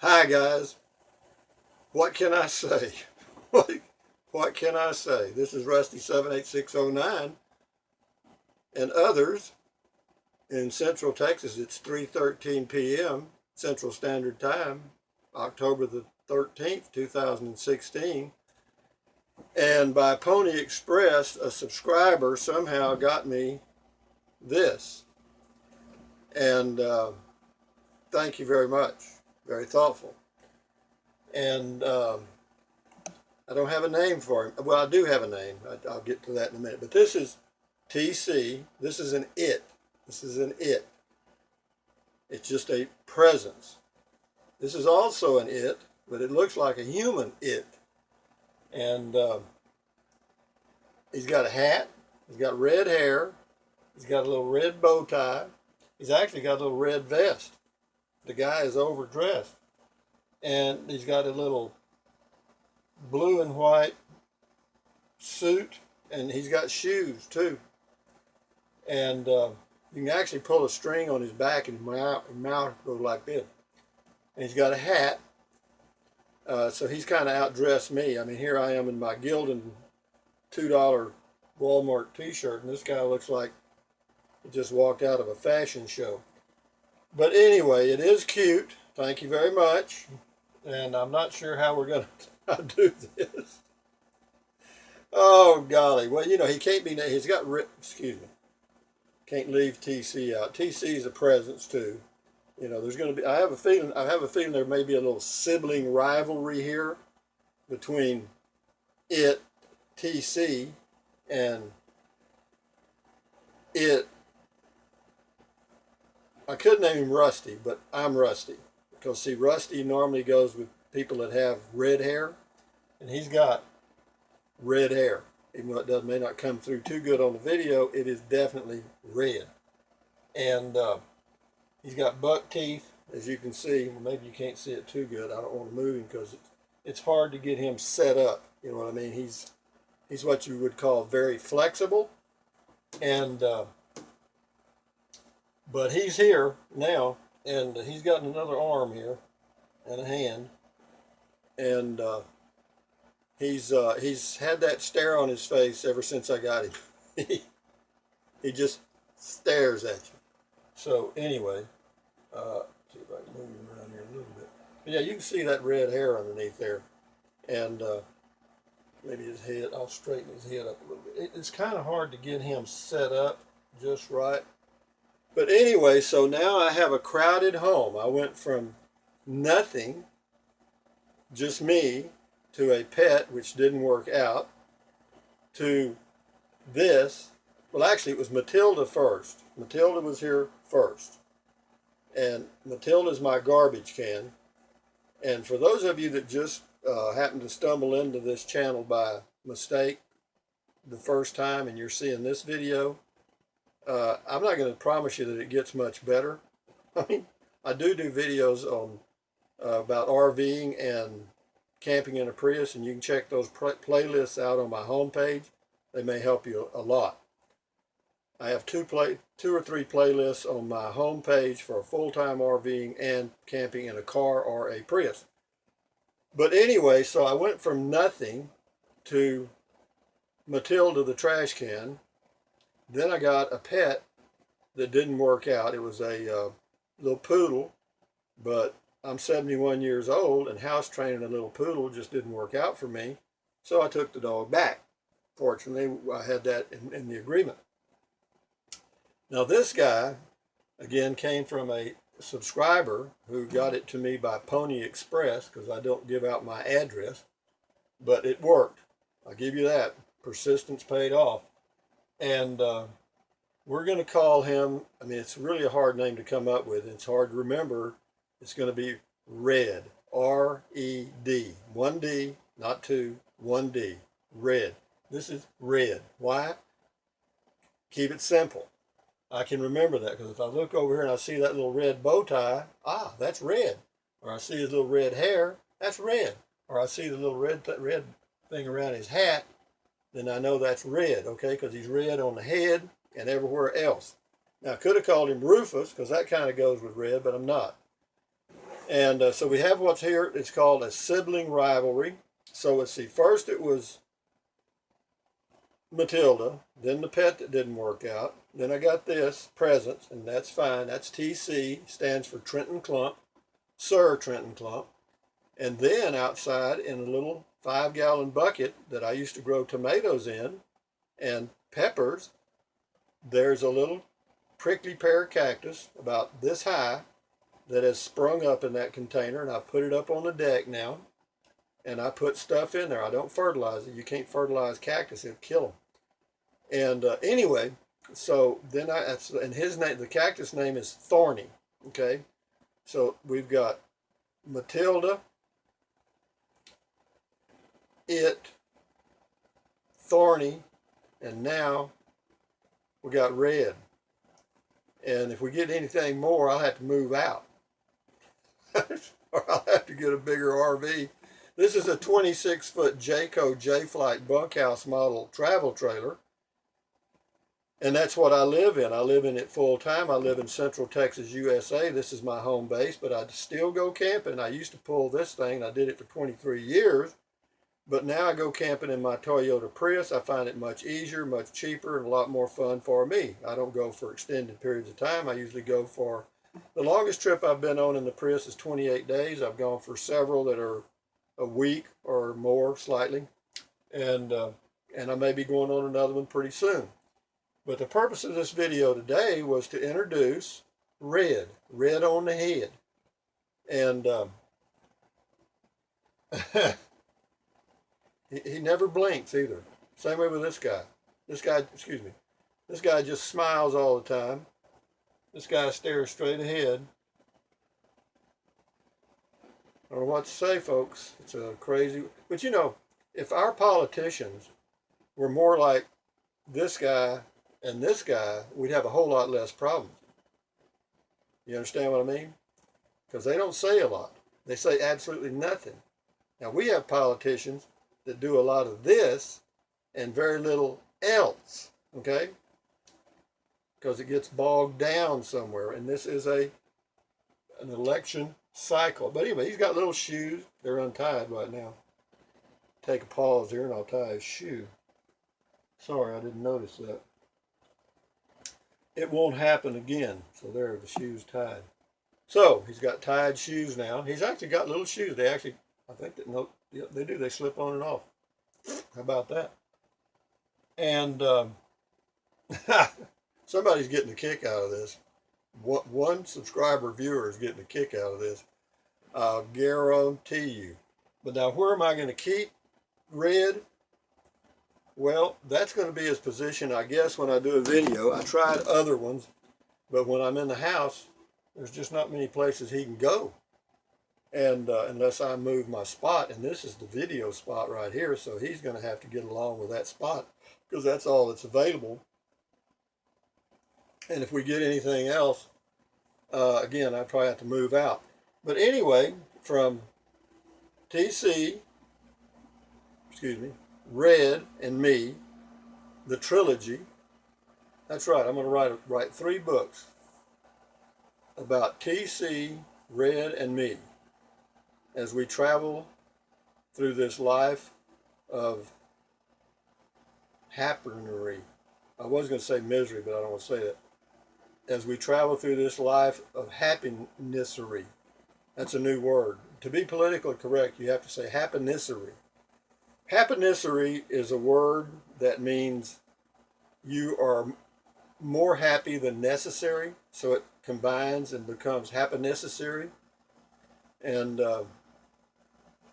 Hi guys, what can I say? what, what can I say? This is Rusty 78609 and others in Central Texas. It's 3:13 p.m. Central Standard Time, October the 13th, 2016. And by Pony Express, a subscriber somehow got me this. And thank you very much. Very thoughtful. And I don't have a name for him. Well, I do have a name. I'll get to that in a minute. But this is TC. This is an it. This is an it. It's just a presence. This is also an it, but it looks like a human it. And he's got a hat. He's got red hair. He's got a little red bow tie. He's actually got a little red vest. The guy is overdressed. And he's got a little blue and white suit, and he's got shoes too. And you can actually pull a string on his back and his mouth goes like this. And he's got a hat, so he's kind of outdressed me. I mean, here I am in my Gildan $2 Walmart t-shirt, and this guy looks like he just walked out of a fashion show. But anyway, it is cute. Thank you very much. And I'm not sure how we're going to do this. Oh, golly. Well, he can't be, he's got, excuse me, can't leave TC out. TC is a presence, too. There's going to be, I have a feeling there may be a little sibling rivalry here between it, TC, and it. I could name him Rusty, but I'm Rusty. Because, see, Rusty normally goes with people that have red hair, and he's got red hair. Even though it may not come through too good on the video, it is definitely red. And he's got buck teeth, as you can see. Well, maybe you can't see it too good. I don't want to move him because it's hard to get him set up. You know what I mean? He's what you would call very flexible. And but he's here now. And he's got another arm here and a hand. And he's had that stare on his face ever since I got him. He just stares at you. So anyway, see if I can move him around here a little bit. But yeah, you can see that red hair underneath there. And maybe his head, I'll straighten his head up a little bit. It's kind of hard to get him set up just right. But anyway, so now I have a crowded home. I went from nothing, just me, to a pet, which didn't work out, to this. Well, actually, it was Matilda first. Matilda was here first. And Matilda's my garbage can. And for those of you that just happen to stumble into this channel by mistake the first time and you're seeing this video, I'm not going to promise you that it gets much better. I mean, I do videos on about RVing and camping in a Prius, and you can check those playlists out on my homepage. They may help you a lot. I have two or three playlists on my homepage for full-time RVing and camping in a car or a Prius. But anyway, so I went from nothing to Matilda the trash can. Then I got a pet that didn't work out. It was a little poodle, but I'm 71 years old, and house training a little poodle just didn't work out for me. So I took the dog back. Fortunately, I had that in the agreement. Now this guy, again, came from a subscriber who got it to me by Pony Express, because I don't give out my address, but it worked. I'll give you that. Persistence paid off. And we're going to call him, I mean, it's really a hard name to come up with. It's hard to remember. It's going to be Red, R-E-D. 1D, not 2, 1D. Red. This is Red. Why? Keep it simple. I can remember that because if I look over here and I see that little red bow tie, that's red. Or I see his little red hair, that's red. Or I see the little red thing around his hat, then I know that's red, okay, because he's red on the head and everywhere else. Now, I could have called him Rufus, because that kind of goes with red, but I'm not. And so we have what's here. It's called a sibling rivalry. So let's see. First it was Matilda, then the pet that didn't work out. Then I got this, Presents, and that's fine. That's TC, stands for Trenton Clump, Sir Trenton Clump. And then outside in a little 5-gallon bucket that I used to grow tomatoes in and peppers, there's a little prickly pear cactus about this high that has sprung up in that container, and I put it up on the deck now, and I put stuff in there. I don't fertilize it. You can't fertilize cactus; it'll kill them. And anyway, so then and his name, the cactus name is Thorny. Okay, so we've got Matilda, Thorny, and now we got Red. And if we get anything more, I'll have to move out. Or I'll have to get a bigger RV. This is a 26-foot Jayco J-Flight bunkhouse model travel trailer. And that's what I live in. I live in it full time. I live in Central Texas, USA. This is my home base, but I still go camping. I used to pull this thing. I did it for 23 years. But now I go camping in my Toyota Prius. I find it much easier, much cheaper, and a lot more fun for me. I don't go for extended periods of time. I usually go for, the longest trip I've been on in the Prius is 28 days. I've gone for several that are a week or more slightly. And I may be going on another one pretty soon. But the purpose of this video today was to introduce Red on the head. And he never blinks either. Same way with this guy. This guy just smiles all the time. This guy stares straight ahead. I don't know what to say, folks. It's a crazy... But you know, if our politicians were more like this guy and this guy, we'd have a whole lot less problems. You understand what I mean? Because they don't say a lot. They say absolutely nothing. Now, we have politicians that do a lot of this and very little else, okay? Because it gets bogged down somewhere, and this is an election cycle. But anyway, he's got little shoes. They're untied right now. Take a pause here, and I'll tie his shoe. Sorry, I didn't notice that. It won't happen again. So there, the shoe's tied. So he's got tied shoes now. He's actually got little shoes. They actually, I think that no, they do. They slip on and off. How about that? And somebody's getting a kick out of this. One subscriber viewer is getting a kick out of this. I'll guarantee you. But now, where am I going to keep Red? Well, that's going to be his position, I guess, when I do a video. I tried other ones, but when I'm in the house, there's just not many places he can go. And unless I move my spot, and this is the video spot right here, so he's going to have to get along with that spot because that's all that's available. And if we get anything else, again, I probably have to move out. But anyway, from TC, Red, and me, the trilogy. That's right, I'm going to write 3 books about TC, Red, and me as we travel through this life of happenery. I was going to say misery, but I don't want to say that. As we travel through this life of happinessery. That's a new word. To be politically correct, you have to say happinessery. Happinessery is a word that means you are more happy than necessary, so it combines and becomes happinessary. And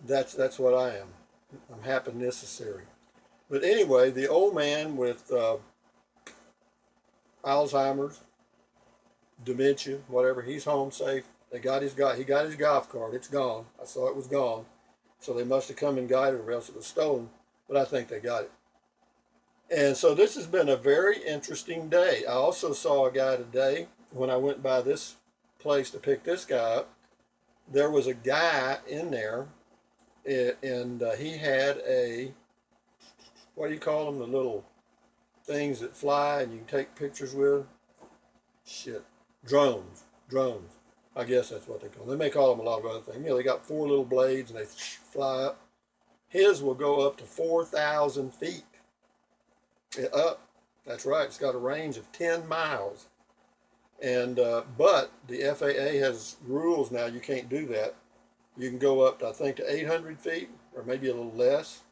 that's what I am. I'm happinessary. But anyway, the old man with Alzheimer's, dementia, whatever, he's home safe. He got his golf cart. It's gone. I saw it was gone. So they must have come and got it, or else it was stolen. But I think they got it. And so this has been a very interesting day. I also saw a guy today, when I went by this place to pick this guy up, there was a guy in there, and he had a, what do you call them, the little things that fly and you can take pictures with? Drones. I guess that's what they call them. They may call them a lot of other things. You know, they got four little blades and they fly up. His will go up to 4,000 feet up. That's right. It's got a range of 10 miles. And but the FAA has rules now. You can't do that. You can go up, to, I think, to 800 feet or maybe a little less,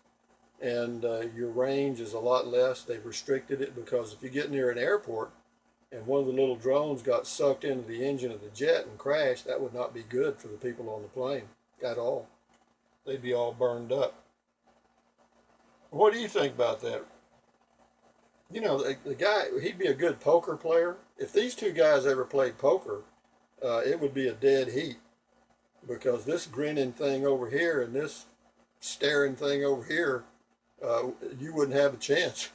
and your range is a lot less. They've restricted it because if you get near an airport and one of the little drones got sucked into the engine of the jet and crashed, that would not be good for the people on the plane at all. They'd be all burned up. What do you think about that? You know, the guy, he'd be a good poker player. If these two guys ever played poker, it would be a dead heat because this grinning thing over here and this staring thing over here, you wouldn't have a chance.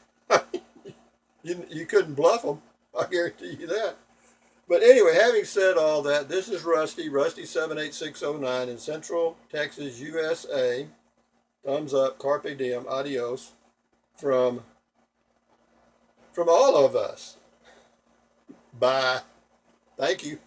You couldn't bluff them. I guarantee you that. But anyway, having said all that, this is Rusty, Rusty78609 in Central Texas, USA. Thumbs up, carpe diem, adios, from all of us. Bye. Thank you.